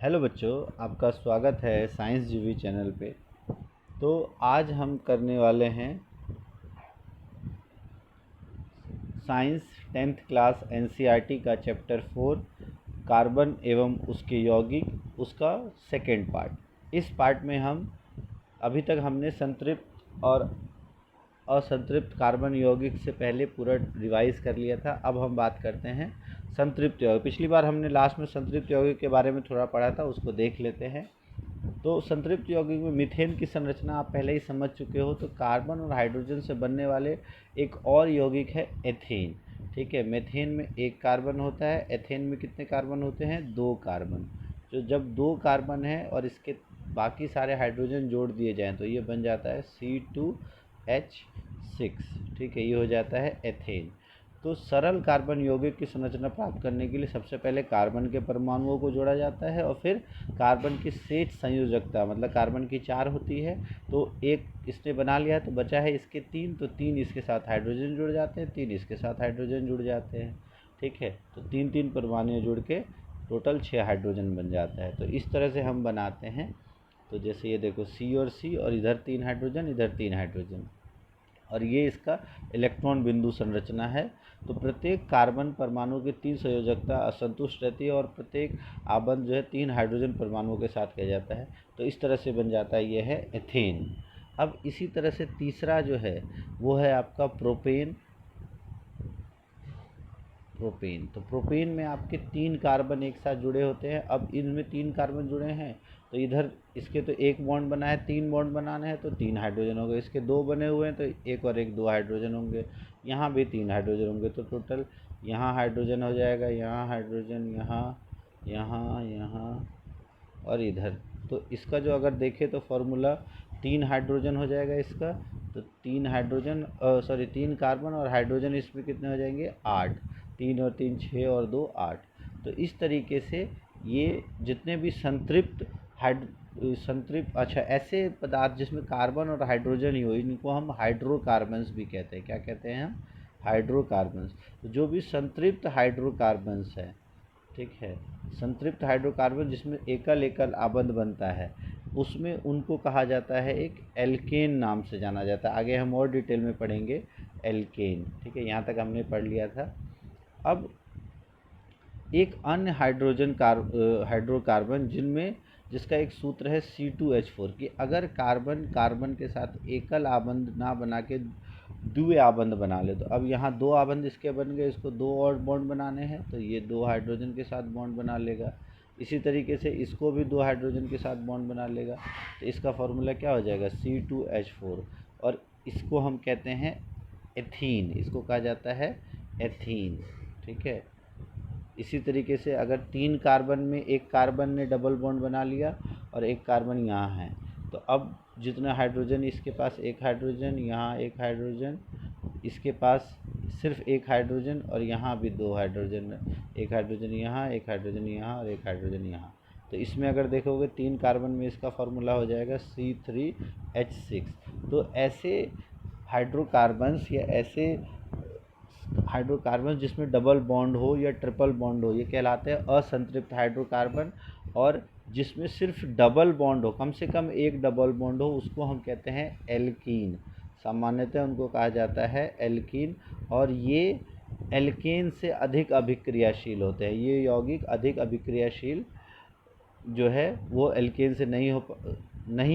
Hello बच्चों, आपका स्वागत है साइंस जीवी चैनल पे। तो आज हम करने वाले हैं साइंस 10th क्लास एनसीईआरटी का चैप्टर 4 कार्बन एवं उसके यौगिक, उसका सेकेंड पार्ट। इस पार्ट में हम अभी तक हमने संतृप्त और असंतृप्त कार्बन यौगिक से पहले पूरा रिवाइज कर लिया था। अब हम बात करते हैं संतृप्त यौगिक। पिछली बार हमने लास्ट में संतृप्त यौगिक के बारे में थोड़ा पढ़ा था, उसको देख लेते हैं। तो संतृप्त यौगिक में मीथेन की संरचना आप पहले ही समझ चुके हो। तो कार्बन और हाइड्रोजन से बनने वाले एक और यौगिक है एथेन। ठीक है, मीथेन में एक कार्बन होता है, एथेन में कितने कार्बन होते हैं? 2 कार्बन। जो जब 2 कार्बन है और इसके बाकी सारे हाइड्रोजन जोड़ दिए जाएं तो ये बन जाता है C2H6। ठीक है, ये हो जाता है एथेन। तो सरल कार्बन यौगिक की संरचना प्राप्त करने के लिए सबसे पहले कार्बन के परमाणुओं को जोड़ा जाता है और फिर कार्बन की सेठ संयोजकता, मतलब कार्बन की 4 होती है। तो एक इसने बना लिया तो बचा है इसके 3, तो 3 इसके साथ हाइड्रोजन जुड़ जाते हैं, 3 इसके साथ हाइड्रोजन जुड़ जाते हैं। ठीक है, तो 3-3 परमाणु जुड़ के टोटल 6 हाइड्रोजन बन जाता है। तो इस तरह से हम बनाते हैं। तो जैसे ये देखो C और C, और इधर 3 हाइड्रोजन, इधर 3 हाइड्रोजन, और ये इसका इलेक्ट्रॉन बिंदु संरचना है। तो प्रत्येक कार्बन परमाणु की 3 संयोजकता असंतुष्ट रहती है और प्रत्येक आबंध जो है 3 हाइड्रोजन परमाणुओं के साथ किया जाता है। तो इस तरह से बन जाता है, ये है एथेन। अब इसी तरह से तीसरा जो है वो है आपका प्रोपेन। प्रोपेन, तो प्रोपेन में आपके 3 कार्बन एक साथ जुड़े होते हैं। अब इनमें 3 कार्बन जुड़े हैं तो इधर इसके तो एक बॉन्ड बना है, 3 बॉन्ड बनाने हैं तो 3 हाइड्रोजन हो गए। इसके 2 बने हुए हैं तो एक और एक 2 हाइड्रोजन होंगे। यहाँ भी 3 हाइड्रोजन होंगे। तो टोटल यहाँ हाइड्रोजन हो जाएगा, यहाँ हाइड्रोजन, यहाँ, यहाँ, यहाँ और इधर। तो इसका जो अगर देखें तो फॉर्मूला 3 हाइड्रोजन हो जाएगा इसका। तो 3 हाइड्रोजन, सॉरी 3 कार्बन और हाइड्रोजन इसमें कितने हो जाएंगे? 8। 3 और 3 6 और 2 8। तो इस तरीके से ये जितने भी अच्छा, ऐसे पदार्थ जिसमें कार्बन और हाइड्रोजन ही हो, इनको हम हाइड्रोकार्बन्स भी कहते हैं। क्या कहते हैं हम? हाइड्रोकार्बन्स। तो जो भी संतृप्त हाइड्रोकार्बन्स है, ठीक है, संतृप्त हाइड्रोकार्बन जिसमें एकल एकल आबंध बनता है, उसमें उनको कहा जाता है, एक एल्केन नाम से जाना जाता है। आगे हम और डिटेल में पढ़ेंगे एल्केन। ठीक है, यहाँ तक हमने पढ़ लिया था। अब एक अन्य हाइड्रोकार्बन जिसका एक सूत्र है C2H4, कि अगर कार्बन कार्बन के साथ एकल आबंध ना बना के द्वि आबंध बना ले, तो अब यहाँ 2 आबंध इसके बन गए, इसको 2 और बॉन्ड बनाने हैं तो ये 2 हाइड्रोजन के साथ बॉन्ड बना लेगा। इसी तरीके से इसको भी 2 हाइड्रोजन के साथ बॉन्ड बना लेगा। तो इसका फॉर्मूला क्या हो जाएगा? C2H4। और इसको हम कहते हैं एथीन, इसको कहा जाता है एथीन। ठीक है, इसी तरीके से अगर 3 कार्बन में एक कार्बन ने डबल बॉन्ड बना लिया और एक कार्बन यहाँ है, तो अब जितना हाइड्रोजन इसके पास, एक हाइड्रोजन, यहाँ एक हाइड्रोजन, इसके पास सिर्फ एक हाइड्रोजन, और यहाँ भी 2 हाइड्रोजन, एक हाइड्रोजन यहाँ, एक हाइड्रोजन यहाँ और एक हाइड्रोजन यहाँ। तो इसमें अगर देखोगे 3 कार्बन में इसका फॉर्मूला हो जाएगा C3H6। तो ऐसे हाइड्रोकार्बन्स या ऐसे हाइड्रोकार्बन जिसमें डबल बॉन्ड हो या ट्रिपल बॉन्ड हो, ये कहलाते हैं असंतृप्त हाइड्रोकार्बन। और जिसमें सिर्फ डबल बॉन्ड हो, कम से कम एक डबल बॉन्ड हो, उसको हम कहते हैं एल्कीन। सामान्यतः उनको कहा जाता है एल्कीन। और ये एल्केन से अधिक अभिक्रियाशील होते हैं। ये यौगिक अधिक अभिक्रियाशील जो है वो एल्केन से नहीं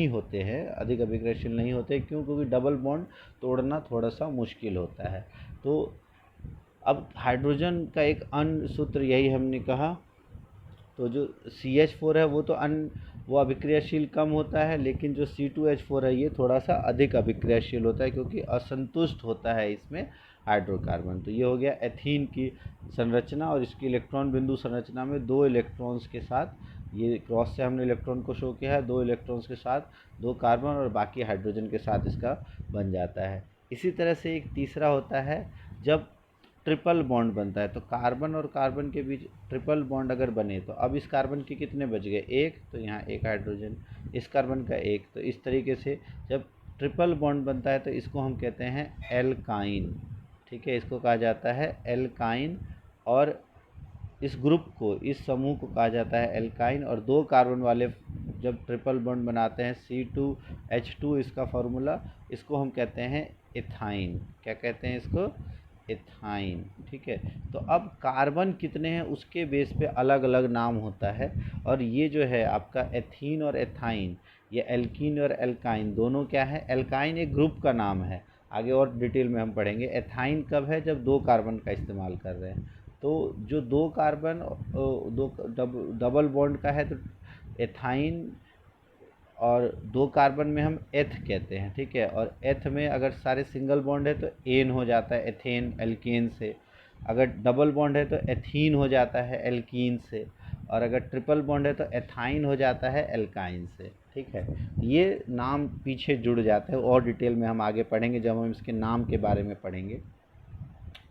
होते हैं, अधिक अभिक्रियाशील नहीं होते। क्यों? क्योंकि डबल बॉन्ड तोड़ना थोड़ा सा मुश्किल होता है। तो अब हाइड्रोजन का एक अन्य सूत्र यही हमने कहा। तो जो CH4 है वो अभिक्रियाशील कम होता है, लेकिन जो C2H4 है ये थोड़ा सा अधिक अभिक्रियाशील होता है, क्योंकि असंतुष्ट होता है इसमें हाइड्रोकार्बन। तो ये हो गया एथीन की संरचना। और इसकी इलेक्ट्रॉन बिंदु संरचना में 2 इलेक्ट्रॉन्स के साथ, ये क्रॉस से हमने इलेक्ट्रॉन को शो किया है, 2 इलेक्ट्रॉन्स के साथ 2 कार्बन और बाकी हाइड्रोजन के साथ इसका बन जाता है। इसी तरह से एक तीसरा होता है जब ट्रिपल बॉन्ड बनता है। तो कार्बन और कार्बन के बीच ट्रिपल बॉन्ड अगर बने, तो अब इस कार्बन के कितने बच गए? एक, तो यहाँ एक हाइड्रोजन, इस कार्बन का एक। तो इस तरीके से जब ट्रिपल बॉन्ड बनता है तो इसको हम कहते हैं एल्काइन। ठीक है, इसको कहा जाता है एल्काइन। और इस ग्रुप को, इस समूह को कहा जाता है एल्काइन। और 2 कार्बन वाले जब ट्रिपल बॉन्ड बनाते हैं C2H2 इसका फॉर्मूला, इसको हम कहते हैं एथाइन। क्या कहते हैं इसको? एथाइन। ठीक है, तो अब कार्बन कितने हैं उसके बेस पे अलग अलग नाम होता है। और ये जो है आपका एथीन और एथाइन, ये एल्कीन और एल्काइन दोनों क्या है? एल्काइन एक ग्रुप का नाम है, आगे और डिटेल में हम पढ़ेंगे। एथाइन कब है? जब 2 कार्बन का इस्तेमाल कर रहे हैं। तो जो 2 कार्बन दो डबल बॉन्ड का है तो एथाइन, और 2 कार्बन में हम एथ कहते हैं। ठीक है, और एथ में अगर सारे सिंगल बॉन्ड है तो एन हो जाता है एथेन एल्केन से, अगर डबल बॉन्ड है तो एथीन हो जाता है एल्कीन से, और अगर ट्रिपल बॉन्ड है तो एथाइन हो जाता है एल्काइन से। ठीक है, ये नाम पीछे जुड़ जाते हैं और डिटेल में हम आगे पढ़ेंगे जब हम इसके नाम के बारे में पढ़ेंगे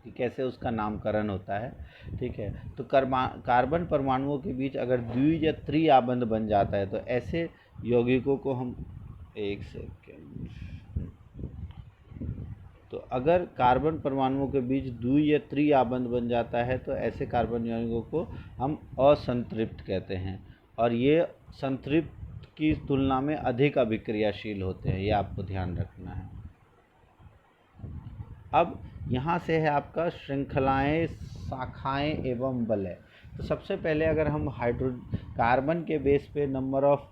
कि कैसे उसका नामकरण होता है। ठीक है, तो कार्बन परमाणुओं के बीच अगर द्वि या त्रि आबंध बन जाता है तो ऐसे यौगिकों को हम, एक सेकेंड, तो अगर कार्बन परमाणुओं के बीच द्वि या त्रि आबंध बन जाता है तो ऐसे कार्बन यौगिकों को हम असंतृप्त कहते हैं। और ये संतृप्त की तुलना में अधिक अभिक्रियाशील होते हैं, ये आपको ध्यान रखना है। अब यहाँ से है आपका श्रृंखलाएं, शाखाएं एवं वलय। तो सबसे पहले अगर हम कार्बन के बेस पे नंबर ऑफ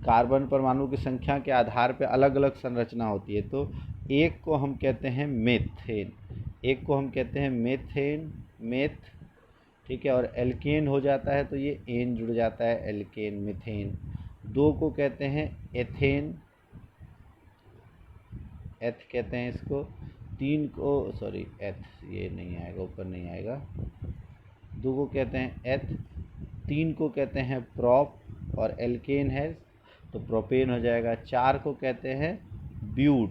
कार्बन परमाणु की संख्या के आधार पे अलग अलग संरचना होती है। तो एक को हम कहते हैं मेथेन, एक को हम कहते हैं मेथेन, मेथ। ठीक है, और एल्केन हो जाता है तो ये एन जुड़ जाता है एल्केन, मिथेन। 2 को कहते हैं एथेन, एथ कहते हैं इसको। 3 को, सॉरी एथ, ये नहीं आएगा, ऊपर नहीं आएगा। 2 को कहते हैं एथ, 3 को कहते हैं प्रोप, और एल्केन है तो प्रोपेन हो जाएगा। 4 को कहते हैं ब्यूट,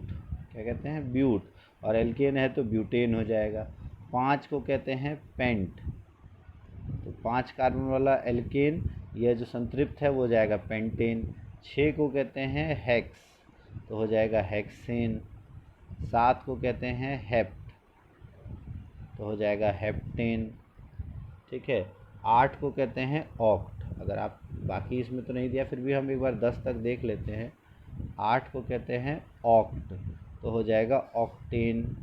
क्या कहते हैं? ब्यूट, और एल्केन है तो ब्यूटेन हो जाएगा। 5 को कहते हैं पेंट, तो 5 कार्बन वाला एल्केन, यह जो संतृप्त है वो हो जाएगा पेंटेन। 6 को कहते हैं हेक्स, तो हो जाएगा हेक्सेन। 7 को कहते हैं हेप्ट, तो हो जाएगा हेप्टेन। ठीक है, 8 को कहते हैं ऑक्ट, अगर आप बाकी इसमें तो नहीं दिया फिर भी हम एक बार 10 तक देख लेते हैं। 8 को कहते हैं ऑक्ट, तो हो जाएगा ऑक्टेन।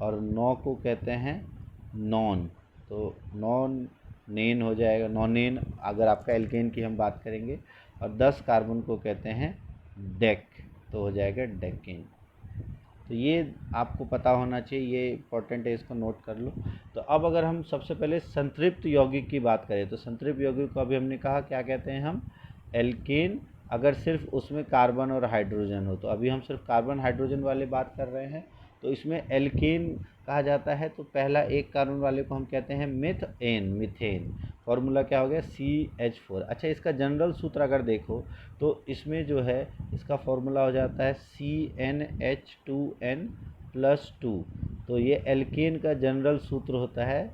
और 9 को कहते हैं नॉन, तो नॉन नेन हो जाएगा, नॉनेन अगर आपका एल्केन की हम बात करेंगे। और 10 कार्बन को कहते हैं डेक, तो हो जाएगा डेकेन। तो ये आपको पता होना चाहिए, ये इंपॉर्टेंट है, इसको नोट कर लो। तो अब अगर हम सबसे पहले संतृप्त यौगिक की बात करें तो संतृप्त यौगिक को अभी हमने कहा क्या कहते हैं हम? एल्केन, अगर सिर्फ उसमें कार्बन और हाइड्रोजन हो। तो अभी हम सिर्फ कार्बन हाइड्रोजन वाले बात कर रहे हैं, तो इसमें एल्केन कहा जाता है। तो पहला 1 कार्बन वाले को हम कहते हैं मिथेन, मिथेन। फॉर्मूला क्या हो गया? CH4। अच्छा, इसका जनरल सूत्र अगर देखो तो इसमें जो है इसका फॉर्मूला हो जाता है CnH2n+2। तो ये एल्केन का जनरल सूत्र होता है,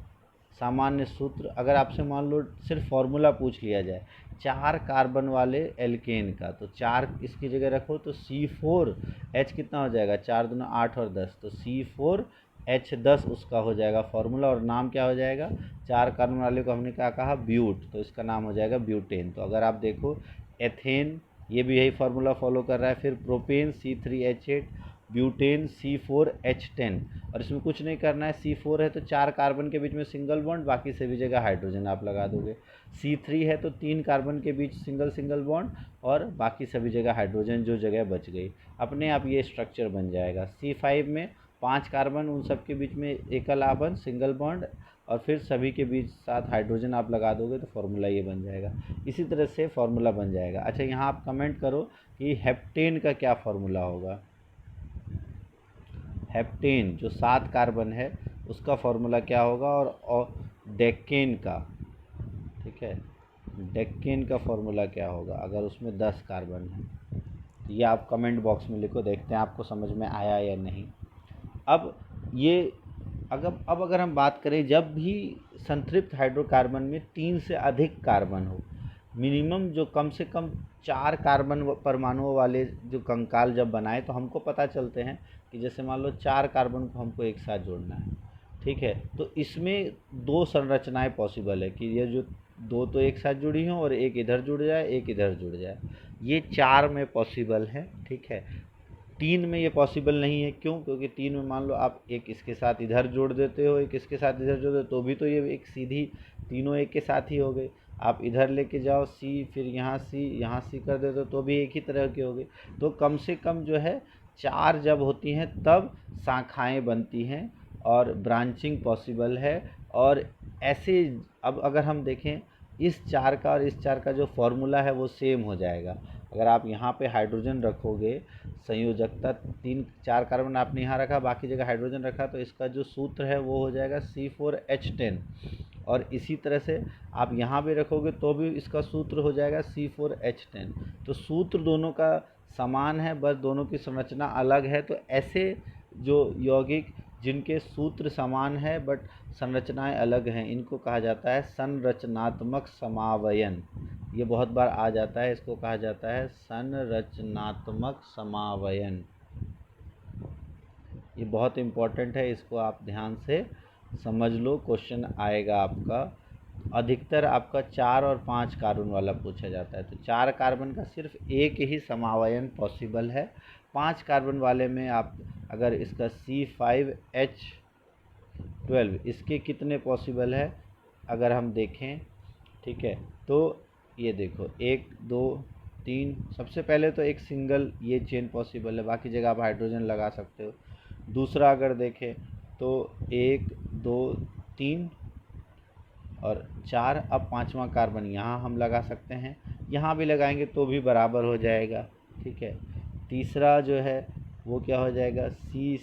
सामान्य सूत्र। अगर आपसे मान लो सिर्फ फार्मूला पूछ लिया जाए 4 कार्बन वाले एल्केन का, तो 4 इसकी जगह रखो तो C4H कितना हो जाएगा? 4 दूना 8 और 10, तो C4H10 उसका हो जाएगा फार्मूला। और नाम क्या हो जाएगा? 4 कार्बन वाले को हमने क्या कहा? ब्यूट, तो इसका नाम हो जाएगा ब्यूटेन। तो अगर आप देखो एथेन, ये भी यही फार्मूला फॉलो कर रहा है। फिर प्रोपेन C3H8, ब्यूटेन C4H10, और इसमें कुछ नहीं करना है। C4 है तो 4 कार्बन के बीच में सिंगल बॉन्ड, बाकी सभी जगह हाइड्रोजन आप लगा दोगे। C3 है तो 3 कार्बन के बीच सिंगल सिंगल बॉन्ड, और बाकी सभी जगह हाइड्रोजन, जो जगह बच गई अपने आप ये स्ट्रक्चर बन जाएगा। C5 में 5 कार्बन, उन सब के बीच में एकल आबंध सिंगल बॉन्ड, और फिर सभी के बीच साथ हाइड्रोजन आप लगा दोगे तो फार्मूला ये बन जाएगा। इसी तरह से फार्मूला बन जाएगा। अच्छा, यहाँ आप कमेंट करो कि हेप्टेन का क्या फार्मूला होगा? हेप्टेन जो 7 कार्बन है उसका फॉर्मूला क्या होगा? और डेकेन का, ठीक है, डेकेन का फॉर्मूला क्या होगा अगर उसमें 10 कार्बन है? तो ये आप कमेंट बॉक्स में लिखो, देखते हैं आपको समझ में आया या नहीं। अब ये अगर हम बात करें, जब भी संतृप्त हाइड्रोकार्बन में 3 से अधिक कार्बन हो, मिनिमम जो कम से कम 4 कार्बन परमाणुओं वाले जो कंकाल जब बनाए, तो हमको पता चलते हैं कि जैसे मान लो 4 कार्बन को हमको एक साथ जोड़ना है, ठीक है। तो इसमें दो संरचनाएं पॉसिबल है कि ये जो दो तो एक साथ जुड़ी हों और एक इधर जुड़ जाए, एक इधर जुड़ जाए। ये 4 में पॉसिबल है, ठीक है। 3 में ये पॉसिबल नहीं है, क्यों? क्योंकि 3 में मान लो आप एक इसके साथ इधर जोड़ देते हो, एक इसके साथ इधर जोड़ देते हो, तो भी तो ये एक सीधी तीनों एक के साथ ही हो गए। आप इधर लेके जाओ सी, फिर यहाँ सी कर देते हो तो भी एक ही तरह के हो गए। तो कम से कम जो है 4 जब होती हैं तब शाखाएं बनती हैं और ब्रांचिंग पॉसिबल है। और ऐसे अब अगर हम देखें इस 4 का और इस 4 का जो फॉर्मूला है वो सेम हो जाएगा। अगर आप यहाँ पे हाइड्रोजन रखोगे, संयोजकता 3 4 कार्बन आपने यहाँ रखा, बाकी जगह हाइड्रोजन रखा, तो इसका जो सूत्र है वो हो जाएगा C4H10। और इसी तरह से आप यहाँ भी रखोगे तो भी इसका सूत्र हो जाएगा C4H10। तो सूत्र दोनों का समान है, बस दोनों की संरचना अलग है। तो ऐसे जो यौगिक जिनके सूत्र समान है बट संरचनाएं अलग हैं, इनको कहा जाता है संरचनात्मक समावयन। ये बहुत बार आ जाता है, इसको कहा जाता है संरचनात्मक समावयन। ये बहुत इम्पोर्टेंट है, इसको आप ध्यान से समझ लो, क्वेश्चन आएगा आपका। अधिकतर आपका 4 और 5 कार्बन वाला पूछा जाता है। तो 4 कार्बन का सिर्फ एक ही समावयन पॉसिबल है। 5 कार्बन वाले में आप अगर इसका C5H12 इसके कितने पॉसिबल है अगर हम देखें, ठीक है। तो ये देखो 1 2 3, सबसे पहले तो एक सिंगल ये चेन पॉसिबल है, बाकी जगह आप हाइड्रोजन लगा सकते हो। दूसरा अगर देखें तो 1 2 3 और 4। अब 5वां कार्बन यहाँ हम लगा सकते हैं, यहाँ भी लगाएंगे तो भी बराबर हो जाएगा, ठीक है। तीसरा जो है वो क्या हो जाएगा, C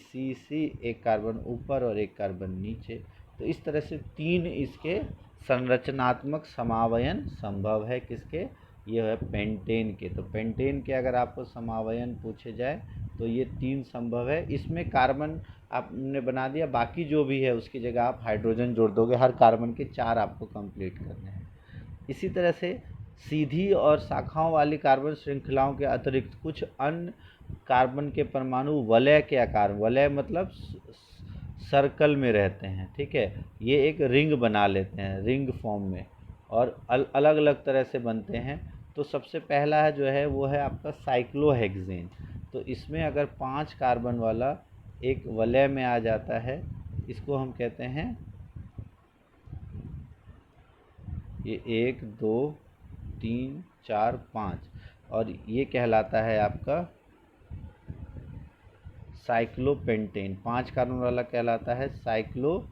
एक कार्बन ऊपर और एक कार्बन नीचे। तो इस तरह से 3 इसके संरचनात्मक समावयन संभव है। किसके? ये है पेंटेन के। तो पेंटेन के अगर आपको समावयन पूछे जाए तो ये 3 संभव है। इसमें कार्बन आपने बना दिया, बाकी जो भी है उसकी जगह आप हाइड्रोजन जोड़ दोगे। हर कार्बन के 4 आपको कंप्लीट करने हैं। इसी तरह से सीधी और शाखाओं वाली कार्बन श्रृंखलाओं के अतिरिक्त कुछ अन्य कार्बन के परमाणु वलय के आकार, वलय मतलब सर्कल में रहते हैं, ठीक है। ये एक रिंग बना लेते हैं, रिंग फॉर्म में, और अलग अलग तरह से बनते हैं। तो सबसे पहला है जो है वो है आपका साइक्लोहेक्सेन। तो इसमें अगर 5 कार्बन वाला एक वलय में आ जाता है, इसको हम कहते हैं, ये 1 2 3 4 5, और ये कहलाता है आपका साइक्लोपेंटेन। 5 कार्बन वाला कहलाता है साइक्लो,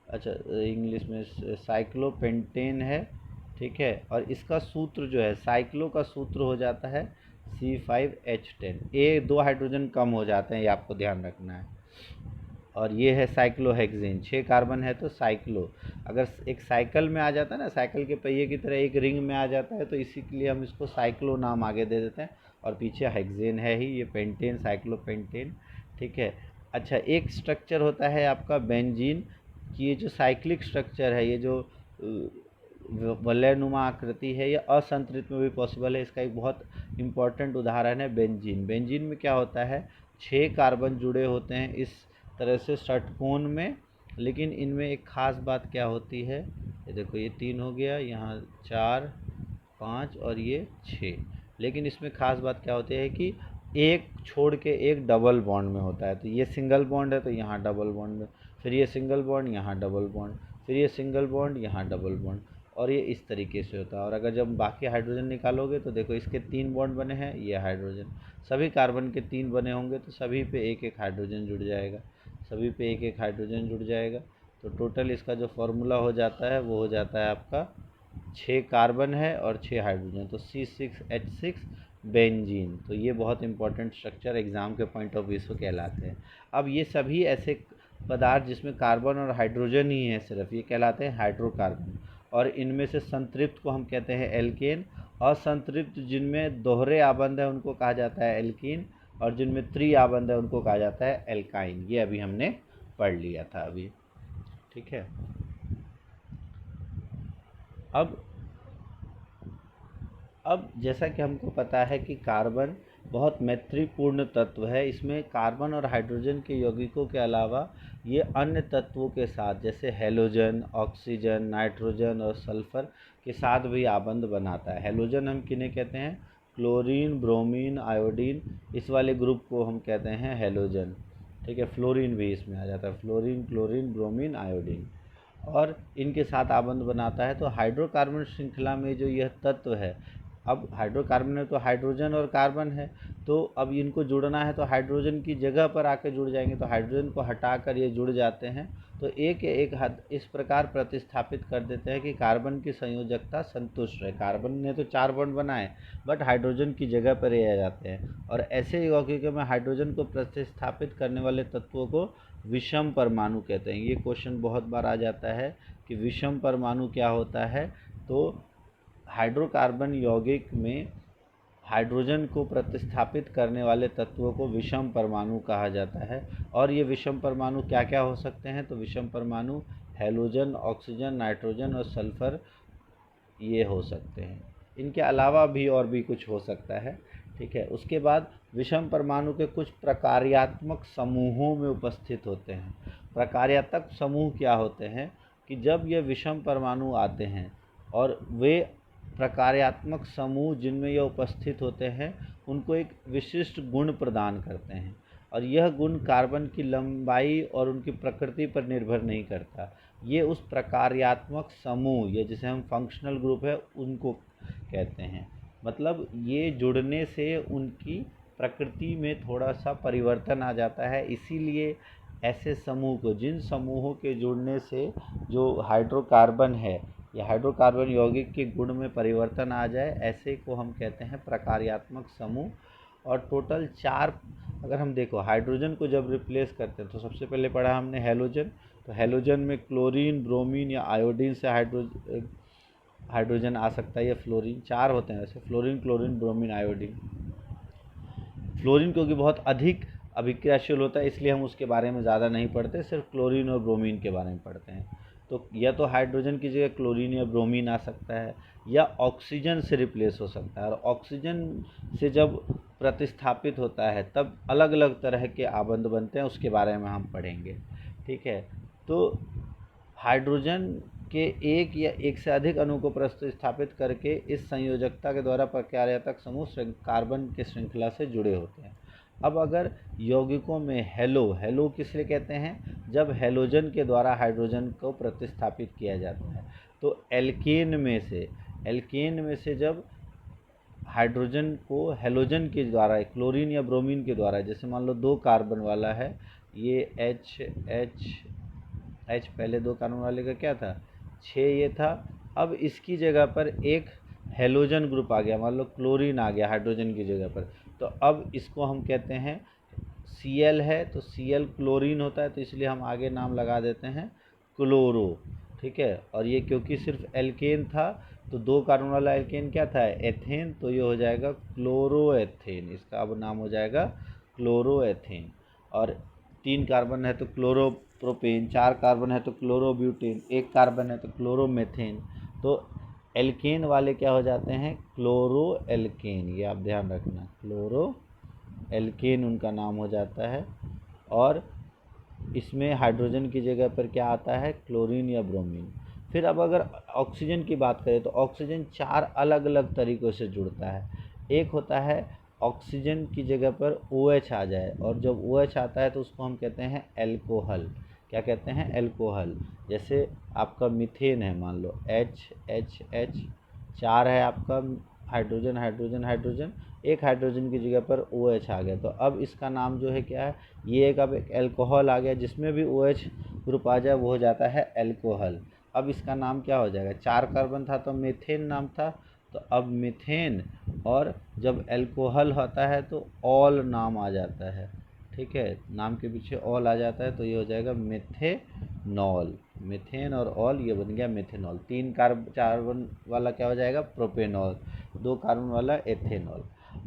अच्छा इंग्लिश में साइक्लोपेंटेन है, ठीक है। और इसका सूत्र जो है, साइक्लो का सूत्र हो जाता है C5H10। ये 2 हाइड्रोजन कम हो जाते हैं, ये आपको ध्यान रखना है। और ये है साइक्लोहेक्सेन, 6 कार्बन है तो साइक्लो। अगर एक साइकिल में आ जाता है ना, साइकिल के पहिए की तरह एक रिंग में आ जाता है, तो इसी के लिए हम इसको साइक्लो नाम आगे दे देते हैं। और पीछे हेक्सेन है ही, ये पेंटेन, साइक्लोपेंटेन, ठीक है। अच्छा, एक स्ट्रक्चर होता है आपका बेंजीन कि ये जो साइक्लिक स्ट्रक्चर है, ये जो वलयनुमा आकृति है, ये असंतृप्त में भी पॉसिबल है। इसका एक बहुत इम्पॉर्टेंट उदाहरण है बेंजीन। बेंजीन में क्या होता है, 6 कार्बन जुड़े होते हैं इस तरह से षटकोण में, लेकिन इनमें एक ख़ास बात क्या होती है, ये देखो ये 3 हो गया, यहाँ 4 5 और ये 6। लेकिन इसमें ख़ास बात क्या होती है कि एक छोड़ के एक डबल बॉन्ड में होता है। तो ये सिंगल बॉन्ड है तो यहाँ डबल बॉन्ड में, फिर ये सिंगल बॉन्ड, यहाँ डबल बॉन्ड, फिर ये सिंगल बॉन्ड, यहाँ डबल बॉन्ड, और ये इस तरीके से होता है। और अगर जब बाकी हाइड्रोजन निकालोगे तो देखो इसके 3 बॉन्ड बने हैं, ये हाइड्रोजन, सभी कार्बन के 3 बने होंगे तो सभी पे एक एक हाइड्रोजन जुड़ जाएगा, सभी पे एक एक हाइड्रोजन जुड़ जाएगा। तो टोटल इसका जो फॉर्मूला हो जाता है वो हो जाता है आपका 6 कार्बन है और 6 हाइड्रोजन, तो C6H6 बेंजीन। तो ये बहुत इंपॉर्टेंट स्ट्रक्चर एग्ज़ाम के पॉइंट ऑफ व्यू से कहलाते हैं। अब ये सभी ऐसे पदार्थ जिसमें कार्बन और हाइड्रोजन ही है सिर्फ, ये कहलाते हैं हाइड्रोकार्बन। और इनमें से संतृप्त को हम कहते हैं एल्केन, असंतृप्त जिनमें दोहरे आबंध है उनको कहा जाता है एल्कीन, और जिनमें त्रि आबंध है उनको कहा जाता है एल्काइन। ये अभी हमने पढ़ लिया था अभी, ठीक है। अब जैसा कि हमको पता है कि कार्बन बहुत मैत्रीपूर्ण तत्व है। इसमें कार्बन और हाइड्रोजन के यौगिकों के अलावा ये अन्य तत्वों के साथ जैसे हैलोजन, ऑक्सीजन, नाइट्रोजन और सल्फर के साथ भी आबंध बनाता है। हैलोजन हम किन्हें कहते हैं? क्लोरीन, ब्रोमीन, आयोडीन, इस वाले ग्रुप को हम कहते हैं हैलोजन। ठीक है, फ्लोरीन भी इसमें आ जाता है, फ्लोरीन, क्लोरीन, ब्रोमीन, आयोडीन, और इनके साथ आबंध बनाता है। तो हाइड्रोकार्बन श्रृंखला में जो यह तत्व है, अब हाइड्रोकार्बन में तो हाइड्रोजन और कार्बन है, तो अब इनको जुड़ना है तो हाइड्रोजन की जगह पर आकर जुड़ जाएंगे, तो हाइड्रोजन को हटाकर ये जुड़ जाते हैं। तो एक एक हद इस प्रकार प्रतिस्थापित कर देते हैं कि कार्बन की संयोजकता संतुष्ट रहे। कार्बन ने तो 4 बॉन्ड बनाए, बट हाइड्रोजन की जगह पर ये आ जाते हैं। और ऐसे यौगिकों में हाइड्रोजन को प्रतिस्थापित करने वाले तत्वों को विषम परमाणु कहते हैं। ये क्वेश्चन बहुत बार आ जाता है कि विषम परमाणु क्या होता है। तो हाइड्रोकार्बन यौगिक में हाइड्रोजन को प्रतिस्थापित करने वाले तत्वों को विषम परमाणु कहा जाता है। और ये विषम परमाणु क्या क्या हो सकते हैं? तो विषम परमाणु हैलोजन, ऑक्सीजन, नाइट्रोजन और सल्फर ये हो सकते हैं। इनके अलावा भी और भी कुछ हो सकता है। ठीक है, उसके बाद विषम परमाणु के कुछ प्रकार्यात्मक समूहों में उपस्थित होते हैं। प्रकार्यात्मक समूह क्या होते हैं कि जब ये विषम परमाणु आते हैं और वे प्रकार्यात्मक समूह जिनमें यह उपस्थित होते हैं उनको एक विशिष्ट गुण प्रदान करते हैं, और यह गुण कार्बन की लंबाई और उनकी प्रकृति पर निर्भर नहीं करता। ये उस प्रकार्यात्मक समूह, या जिसे हम फंक्शनल ग्रुप है, उनको कहते हैं। मतलब ये जुड़ने से उनकी प्रकृति में थोड़ा सा परिवर्तन आ जाता है। इसीलिए ऐसे समूह को, जिन समूहों के जुड़ने से जो हाइड्रोकार्बन है या हाइड्रोकार्बन यौगिक के गुण में परिवर्तन आ जाए, ऐसे को हम कहते हैं प्रकार्यात्मक समूह। और टोटल 4, अगर हम देखो हाइड्रोजन को जब रिप्लेस करते हैं तो सबसे पहले पढ़ा हमने हैलोजन। तो हैलोजन में क्लोरीन, ब्रोमीन या आयोडीन से हाइड्रोजन आ सकता है, या फ्लोरीन। 4 होते हैं वैसे, fluorine, chlorine, bromine, iodine. Fluorine क्योंकि बहुत अधिक अभिक्रियाशील होता है इसलिए हम उसके बारे में ज़्यादा नहीं पढ़ते, सिर्फ क्लोरीन और ब्रोमीन के बारे में पढ़ते हैं। तो या तो हाइड्रोजन की जगह क्लोरीन या ब्रोमीन आ सकता है, या ऑक्सीजन से रिप्लेस हो सकता है। और ऑक्सीजन से जब प्रतिस्थापित होता है तब अलग अलग तरह के आबंध बनते हैं, उसके बारे में हम पढ़ेंगे। ठीक है, तो हाइड्रोजन के एक या एक से अधिक अणु को प्रतिस्थापित करके इस संयोजकता के द्वारा प्रकार्यात्मक समूह कार्बन के श्रृंखला से जुड़े होते हैं। अब अगर यौगिकों में हेलो किस लिए कहते हैं? जब हैलोजन के द्वारा हाइड्रोजन को प्रतिस्थापित किया जाता है। तो एल्केन में से जब हाइड्रोजन को हैलोजन के द्वारा, क्लोरीन या ब्रोमीन के द्वारा, जैसे मान लो 2 कार्बन वाला है, ये एच पहले 2 कार्बन वाले का क्या था? 6 ये था। अब इसकी जगह पर एक हैलोजन ग्रुप आ गया, मान लो क्लोरीन आ गया हाइड्रोजन की जगह पर, तो अब इसको हम कहते हैं Cl है, तो Cl क्लोरीन होता है, तो इसलिए हम आगे नाम लगा देते हैं क्लोरो। ठीक है, और ये क्योंकि सिर्फ एल्केन था तो 2 कार्बन वाला एल्केन क्या था? एथेन, तो ये हो जाएगा क्लोरोएथेन, इसका अब नाम हो जाएगा क्लोरोएथेन। और 3 कार्बन है तो क्लोरोप्रोपेन, 4 कार्बन है तो क्लोरोब्यूटेन, 1 कार्बन है तो क्लोरोमेथेन। तो एल्केन वाले क्या हो जाते हैं? क्लोरो एल्केन, ये आप ध्यान रखना, क्लोरो एल्केन उनका नाम हो जाता है। और इसमें हाइड्रोजन की जगह पर क्या आता है? क्लोरीन या ब्रोमीन। फिर अब अगर ऑक्सीजन की बात करें तो ऑक्सीजन 4 अलग अलग तरीक़ों से जुड़ता है। एक होता है ऑक्सीजन की जगह पर OH आ जाए, और जब OH आता है तो उसको हम कहते हैं एल्कोहल। क्या कहते हैं? एल्कोहल। जैसे आपका मीथेन है, मान लो H 4 है आपका, हाइड्रोजन हाइड्रोजन हाइड्रोजन, एक हाइड्रोजन की जगह पर OH आ गया, तो अब इसका नाम जो है क्या है? ये एक अब एक एल्कोहल आ गया, जिसमें भी OH ग्रुप आ जाए वो हो जाता है एल्कोहल। अब इसका नाम क्या हो जाएगा? 4 कार्बन था तो मीथेन नाम था, तो अब मीथेन, और जब एल्कोहल होता है तो ऑल नाम आ जाता है। ठीक है, नाम के पीछे ऑल आ जाता है तो ये हो जाएगा मेथेनॉल। मीथेन और ऑल, ये बन गया मेथेनॉल। 3 कार्बन वाला क्या हो जाएगा? प्रोपेनॉल। 2 कार्बन वाला एथेनॉल।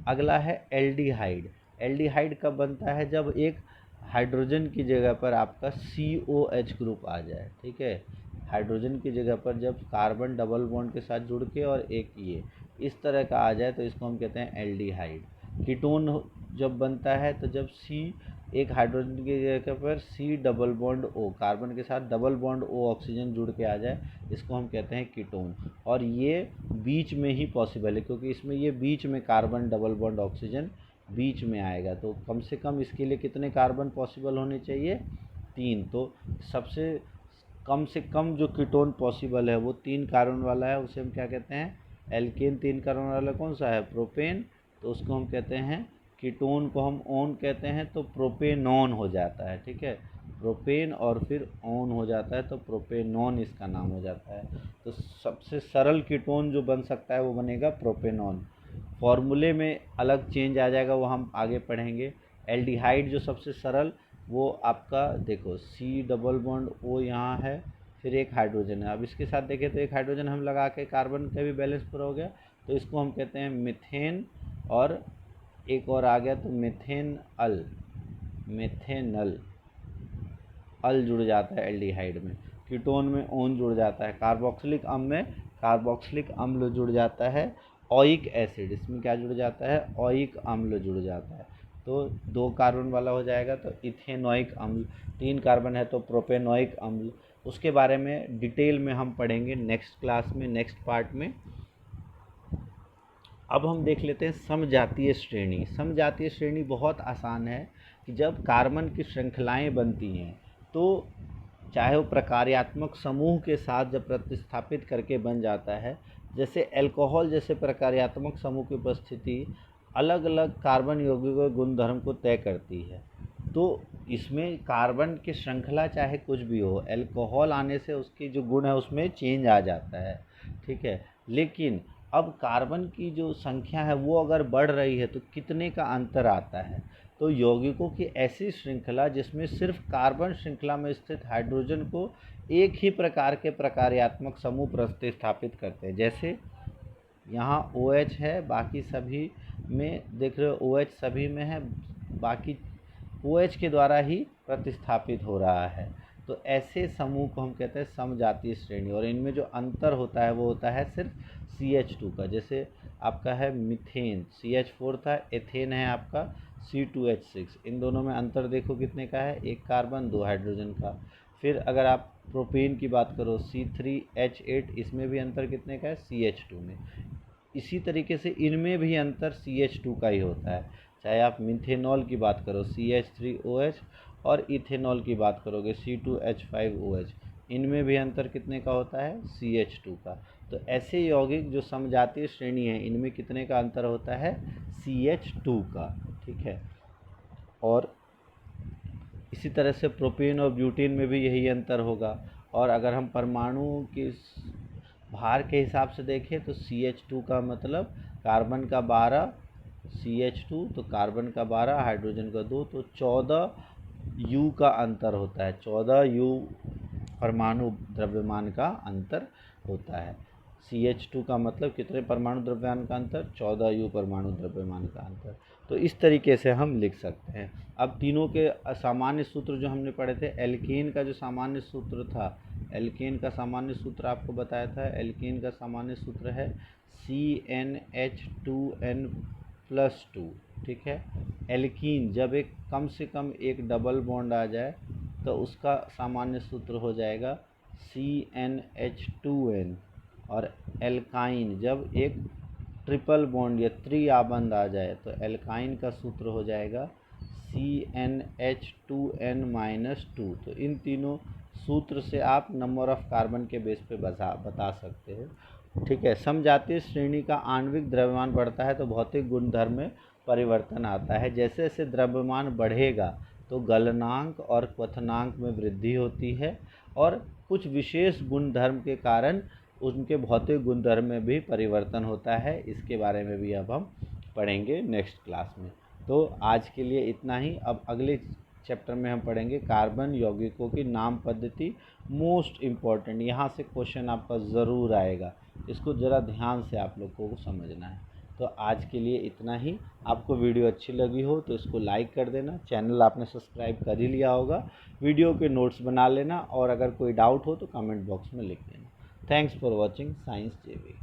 अगला है एल्डिहाइड। एल्डिहाइड कब बनता है? जब एक हाइड्रोजन की जगह पर आपका COH ग्रुप आ जाए। ठीक है, हाइड्रोजन की जगह पर जब कार्बन डबल बॉन्ड के साथ जुड़ के और एक ये इस तरह का आ जाए तो इसको हम कहते हैं एल्डिहाइड। कीटोन जब बनता है तो जब C एक हाइड्रोजन की जगह पर C double bond O, carbon के साथ डबल बॉन्ड O ऑक्सीजन जुड़ के आ जाए, इसको हम कहते हैं कीटोन। और ये बीच में ही पॉसिबल है, क्योंकि इसमें ये बीच में कार्बन डबल बॉन्ड ऑक्सीजन बीच में आएगा। तो कम से कम इसके लिए कितने कार्बन पॉसिबल होने चाहिए? 3। तो सबसे कम से कम जो कीटोन पॉसिबल है वो 3 कार्बन वाला है, उसे हम क्या कहते हैं? एल्केन। 3 कार्बन वाला कौन सा है? प्रोपेन। तो उसको हम कहते हैं, कीटोन को हम ओन कहते हैं, तो प्रोपेनॉन हो जाता है। ठीक है, प्रोपेन और फिर ओन हो जाता है तो प्रोपेनॉन इसका नाम हो जाता है। तो सबसे सरल कीटोन जो बन सकता है वो बनेगा प्रोपेनॉन। फॉर्मूले में अलग चेंज आ जाएगा, वो हम आगे पढ़ेंगे। एल्डिहाइड जो सबसे सरल, वो आपका देखो C डबल बॉन्ड O यहाँ है, फिर एक हाइड्रोजन है। अब इसके साथ देखें तो एक हाइड्रोजन हम लगा के कार्बन का भी बैलेंस पूरा हो गया, तो इसको हम कहते हैं मीथेन। और एक और आ गया तो मेथेनल, मेथेनल अल जुड़ जाता है एल्डिहाइड में। कीटोन में ओन जुड़ जाता है। कार्बोक्सिलिक अम्ल में कार्बोक्सिलिक अम्ल जुड़ जाता है। ओइक एसिड, इसमें क्या जुड़ जाता है? ओइक अम्ल जुड़ जाता है। तो 2 कार्बन वाला हो जाएगा तो इथेनोइक अम्ल। 3 कार्बन है तो प्रोपेनोइक अम्ल। उसके बारे में डिटेल में हम पढ़ेंगे नेक्स्ट क्लास में, नेक्स्ट पार्ट में। अब हम देख लेते हैं समजातीय श्रेणी। समजातीय श्रेणी बहुत आसान है कि जब कार्बन की श्रृंखलाएं बनती हैं तो चाहे वो प्रकार्यात्मक समूह के साथ जब प्रतिस्थापित करके बन जाता है, जैसे अल्कोहल जैसे प्रकार्यात्मक समूह की उपस्थिति अलग अलग कार्बन यौगिकों के गुणधर्म को तय करती है। तो इसमें कार्बन की श्रृंखला चाहे कुछ भी हो, अल्कोहल आने से उसकी जो गुण है उसमें चेंज आ जाता है। ठीक है, लेकिन अब कार्बन की जो संख्या है वो अगर बढ़ रही है तो कितने का अंतर आता है? तो यौगिकों की ऐसी श्रृंखला जिसमें सिर्फ कार्बन श्रृंखला में स्थित हाइड्रोजन को एक ही प्रकार के प्रकार्यात्मक समूह प्रतिस्थापित करते हैं। जैसे यहाँ OH है, बाकी सभी में देख रहे हो OH सभी में है, बाकी OH के द्वारा ही प्रतिस्थापित हो रहा है। तो ऐसे समूह को हम कहते हैं समजातीय श्रेणी। और इनमें जो अंतर होता है वो होता है सिर्फ CH2 का। जैसे आपका है मीथेन, CH4 था, एथेन है आपका C2H6। इन दोनों में अंतर देखो कितने का है? 1 कार्बन 2 हाइड्रोजन का। फिर अगर आप प्रोपेन की बात करो C3H8, इसमें भी अंतर कितने का है? CH2 में। इसी तरीके से इनमें भी अंतर CH2 का ही होता है। चाहे आप मिथेनॉल की बात करो CH3OH, और इथेनॉल की बात करोगे C2H5OH, इनमें भी अंतर कितने का होता है? CH2 का। तो ऐसे यौगिक जो समजातीय श्रेणी है इनमें कितने का अंतर होता है? CH2 का। ठीक है, और इसी तरह से प्रोपेन और ब्यूटेन में भी यही अंतर होगा। और अगर हम परमाणु की भार के हिसाब से देखें तो CH2 का मतलब कार्बन का 12, CH2 तो कार्बन का 12, हाइड्रोजन का 2, तो 14 U का अंतर होता है। 14 U परमाणु द्रव्यमान का अंतर होता है। CH2 का मतलब कितने परमाणु द्रव्यमान का अंतर? 14 U परमाणु द्रव्यमान का अंतर। तो इस तरीके से हम लिख सकते हैं। अब तीनों के सामान्य सूत्र जो हमने पढ़े थे, एल्केन का जो सामान्य सूत्र था, एल्केन का सामान्य सूत्र आपको बताया था। एल्केन का सामान्य सूत्र है CnH2n+2। ठीक है, एल्कीन जब एक कम से कम एक डबल बॉन्ड आ जाए तो उसका सामान्य सूत्र हो जाएगा CnH2n। और एल्काइन जब एक ट्रिपल बॉन्ड या त्रिआबंध आ जाए तो एल्काइन का सूत्र हो जाएगा CnH2n-2। तो इन तीनों सूत्र से आप नंबर ऑफ कार्बन के बेस पे बता सकते हो। ठीक है, समजातीय श्रेणी का आणविक द्रव्यमान बढ़ता है तो भौतिक गुणधर्म में परिवर्तन आता है। जैसे जैसे द्रव्यमान बढ़ेगा तो गलनांक और क्वथनांक में वृद्धि होती है, और कुछ विशेष गुणधर्म के कारण उनके भौतिक गुणधर्म में भी परिवर्तन होता है। इसके बारे में भी अब हम पढ़ेंगे नेक्स्ट क्लास में। तो आज के लिए इतना ही। अब अगले चैप्टर में हम पढ़ेंगे कार्बन यौगिकों की नाम पद्धति। मोस्ट इम्पॉर्टेंट, यहाँ से क्वेश्चन आपका ज़रूर आएगा, इसको ज़रा ध्यान से आप लोगों को समझना है। तो आज के लिए इतना ही। आपको वीडियो अच्छी लगी हो तो इसको लाइक कर देना। चैनल आपने सब्सक्राइब कर ही लिया होगा। वीडियो के नोट्स बना लेना, और अगर कोई डाउट हो तो कमेंट बॉक्स में लिख देना। Thanks for watching science JV।